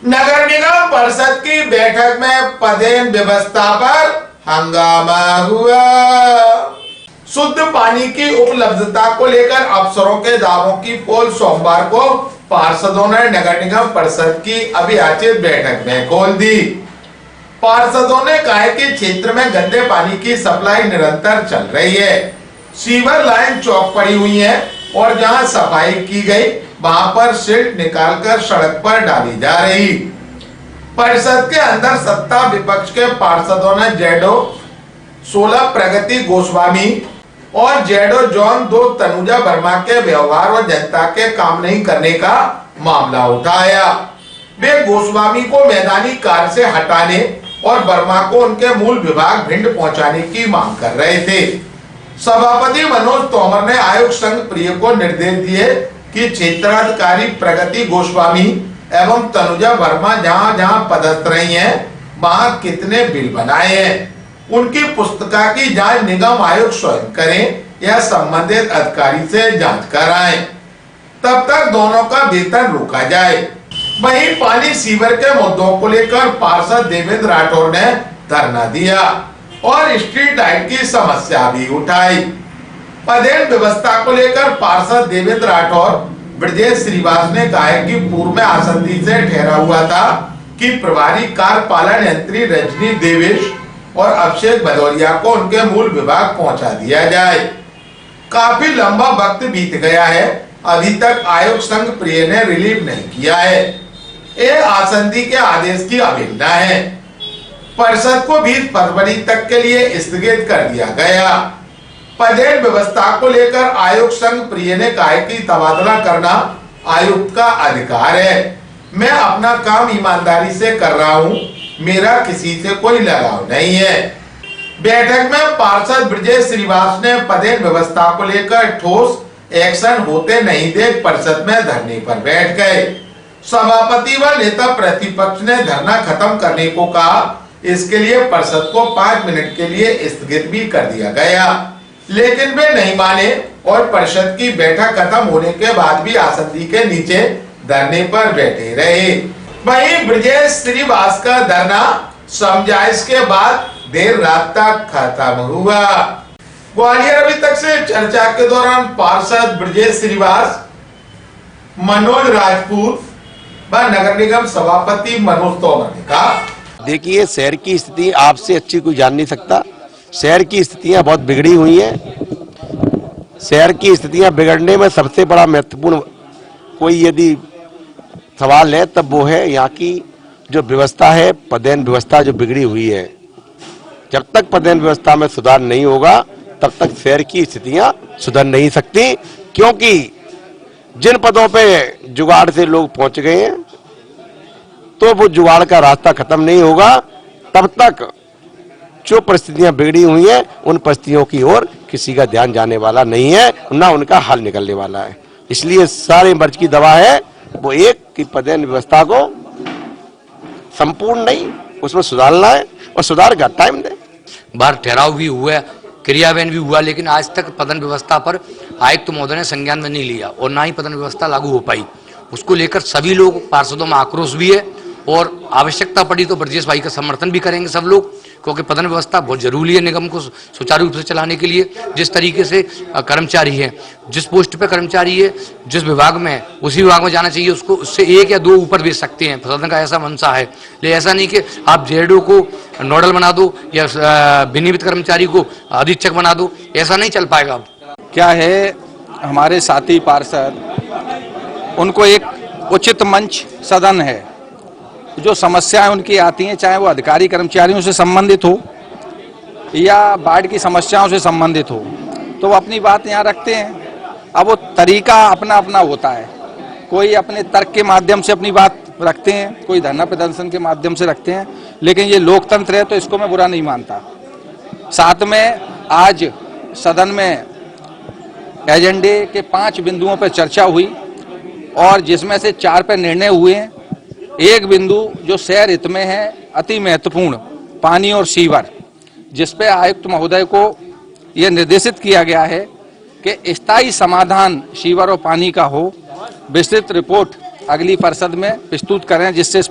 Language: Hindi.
नगर निगम परिषद की बैठक में पदेन व्यवस्था पर हंगामा हुआ। शुद्ध पानी की उपलब्धता को लेकर अफसरों के दावों की पोल सोमवार को पार्षदों ने नगर निगम परिषद की अभियाचित बैठक में खोल दी। पार्षदों ने कहा कि क्षेत्र में गंदे पानी की सप्लाई निरंतर चल रही है। सीवर लाइन चौक पड़ी हुई है और जहां सफाई की गई वहां पर सिल्ट निकालकर सड़क पर डाली जा रही। परिषद के अंदर सत्ता विपक्ष के पार्षदों ने जेडो 16 प्रगति गोस्वामी और जेडो जोन 2 तनुजा वर्मा के व्यवहार और जनता के काम नहीं करने का मामला उठाया। वे गोस्वामी को मैदानी कार्य से हटाने और वर्मा को उनके मूल विभाग भिंड पहुंचाने की मांग कर रहे थे। सभापति मनोज तोमर ने आयुक्त संघ प्रिय को निर्देश दिए कि क्षेत्राधिकारी प्रगति गोस्वामी एवं तनुजा वर्मा जहां जहां पदस्थ रही हैं, वहां कितने बिल बनाए हैं, उनकी पुस्तिका की जांच निगम आयुक्त स्वयं करें या संबंधित अधिकारी से जांच कराएं। तब तक दोनों का वेतन रोका जाए। वहीं पानी सीवर के मुद्दों को लेकर पार्षद देवेंद्र राठौर ने धरना दिया और स्ट्रीट लाइट की समस्या भी उठाई। पदेन व्यवस्था को लेकर पार्षद देवेंद्र राठौर ब्रजेश श्रीवास ने कहा कि पूर्व में आसंदी से ठहरा हुआ था कि प्रभारी कार्यपालन यंत्री रजनी देवेश और अभिषेक भदौरिया को उनके मूल विभाग पहुंचा दिया जाए। काफी लंबा वक्त बीत गया है, अभी तक आयुक्त संघ प्रिय ने रिलीव नहीं किया है। ये आसंदी के आदेश की अवहेलना है। परिषद को 20 फरवरी तक के लिए स्थगित कर दिया गया। पदेन व्यवस्था को लेकर आयुक्त संघ प्रिय ने कहा कि तबादला करना आयुक्त का अधिकार है। मैं अपना काम ईमानदारी से कर रहा हूं, मेरा किसी से कोई लगाव नहीं है। बैठक में पार्षद ब्रजेश श्रीवास ने पदेन व्यवस्था को लेकर ठोस एक्शन होते नहीं देख परिषद में धरने पर बैठ गए। सभापति व नेता प्रतिपक्ष ने धरना खत्म करने को कहा। इसके लिए परिषद को 5 मिनट के लिए स्थगित भी कर दिया गया, लेकिन वे नहीं माने और परिषद की बैठक खत्म होने के बाद भी आसंदी के नीचे धरने पर बैठे रहे। वहीं ब्रजेश श्रीवास का धरना समझाइश के बाद देर रात तक खत्म हुआ। ग्वालियर अभी तक से चर्चा के दौरान पार्षद ब्रजेश श्रीवास, मनोज राजपूत व नगर निगम सभापति मनोज तोमर ने कहा, देखिए शहर की स्थिति आपसे अच्छी कोई जान नहीं सकता। शहर की स्थितियां बहुत बिगड़ी हुई हैं। शहर की स्थितियां बिगड़ने में सबसे बड़ा महत्वपूर्ण कोई यदि सवाल है तब वो है यहाँ की जो व्यवस्था है, पदेन व्यवस्था जो बिगड़ी हुई है। जब तक पदेन व्यवस्था में सुधार नहीं होगा तब तक शहर की स्थितियां सुधर नहीं सकती, क्योंकि जिन पदों पे जुगाड़ से लोग पहुंच गए हैं तो वो जुगाड़ का रास्ता खत्म नहीं होगा तब तक जो परिस्थितियां बिगड़ी हुई हैं उन परिस्थितियों की ओर किसी का ध्यान जाने वाला नहीं है, ना उनका हल निकलने वाला है। इसलिए सारे मर्ज की दवा है वो एक कि पदेन व्यवस्था को संपूर्ण नहीं उसमें सुधारना है और सुधार का टाइम दे। बार ठहराव भी हुआ, क्रियान्वयन भी हुआ, लेकिन आज तक पदन व्यवस्था पर आयुक्त महोदय ने संज्ञान में नहीं लिया और ना ही पदन व्यवस्था लागू हो पाई। उसको लेकर सभी लोग पार्षदों में आक्रोश भी है और आवश्यकता पड़ी तो ब्रजेश भाई का समर्थन भी करेंगे सब लोग, क्योंकि पदन व्यवस्था बहुत जरूरी है निगम को सुचारू रूप से चलाने के लिए। जिस तरीके से कर्मचारी है, जिस पोस्ट पे कर्मचारी है, जिस विभाग में उसी विभाग में जाना चाहिए, उसको उससे 1 या 2 ऊपर भेज सकते हैं। सदन का ऐसा मंशा है, लेकिन ऐसा नहीं कि आप जेडो को नोडल बना दो या विनियमित कर्मचारी को अधीक्षक बना दो, ऐसा नहीं चल पाएगा। क्या है, हमारे साथी पार्षद उनको एक उचित मंच सदन है, जो समस्याएं उनकी आती हैं, चाहे वो अधिकारी कर्मचारियों से संबंधित हो या बाढ़ की समस्याओं से संबंधित हो, तो वो अपनी बात यहाँ रखते हैं। अब वो तरीका अपना अपना होता है, कोई अपने तर्क के माध्यम से अपनी बात रखते हैं, कोई धरना प्रदर्शन के माध्यम से रखते हैं, लेकिन ये लोकतंत्र है तो इसको मैं बुरा नहीं मानता। साथ में आज सदन में एजेंडे के 5 बिंदुओं पर चर्चा हुई और जिसमें से 4 पर निर्णय हुए हैं। एक बिंदु जो शहर हित में है, अति महत्वपूर्ण, पानी और सीवर, जिसपे आयुक्त महोदय को यह निर्देशित किया गया है कि स्थायी समाधान सीवर और पानी का हो। विस्तृत रिपोर्ट अगली परिषद में प्रस्तुत करें, जिससे